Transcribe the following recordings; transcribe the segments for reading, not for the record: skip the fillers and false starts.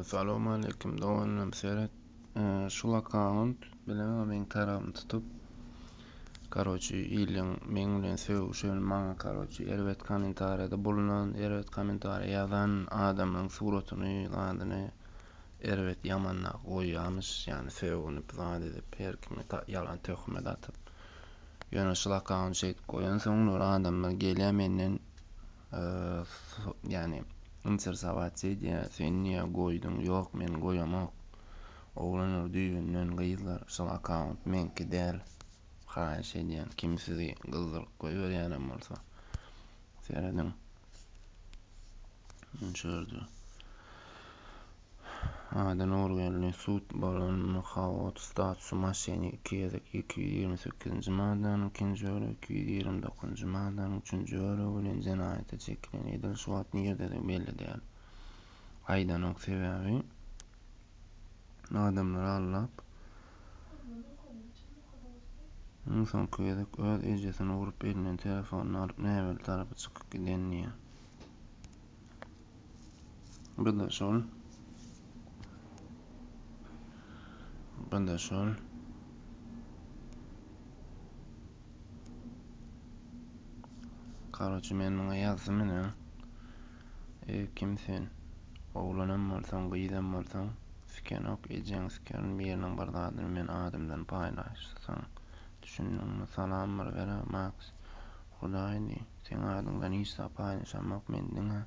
Assalamu alaikum. Doganlam seyret. Şol akaunt bilen men tarabym tutup karoçy ýylyň meň bilen söwüşen maňa karoçy erbet kommentariýada bulunan, erbet kommentariýa ýazan adamyň suratyny, adyny erbet ýamanlap goýýarmyş, ýani söwünip zat edip her kime ýalan töhmet atyp. Ýöne şol akaunt şeýdip goýan soňlar adamlar gelýär menden ýani intersawatsiýa diýär, sen niýe goýdun? Ýok, men goýamak. Oglanlar düýbünden gyzlar, şol akaunt menki däl. Haýyş edýän, kim sizi gyzdyryp goýberýärem bolsa. Seredin. Şurada. Adan organly sut bolan hawat statusy maşyny 228-nji maddaň 2-nji bölegi 229-njy maddaň 3-nji bölegi bilen jenaýata çekilen edil şu wagt ýerde belli däl. Aýdanyň sebäbi adamlar allap insan köýdük öz ejesini urup elinden telefonyny alyp näbel tarapy çykyp gidendiýär. Bunda şol Karaçy men muňa ýazdy mene. Kimsen? Oglanam bolsaň, gyzam bolsaň, sikenok ejeň siken biriniň bir zadyny men adamdan paýlaşsaň, düşündiňmi? Salam berýär, Max. Hudaýdy, sen adyňdan hiç paýlaşamak mendiňe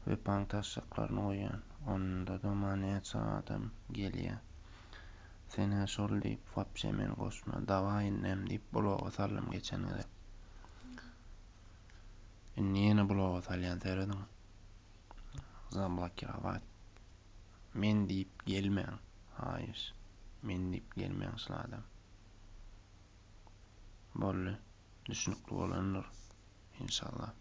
we paň taşaklaryny goýan. Onda da many adam gelýär. Sen şol diýip wapşe men goşma, dawai nem diýip bloga salym geçen gede. Niýe bloga salýan seredin? Zablokirabat. Men diýip gelmeň. Haýyş. Men diýip gelmeň şol adam. Bolly. Düşünikli bolanlar. İnşallah.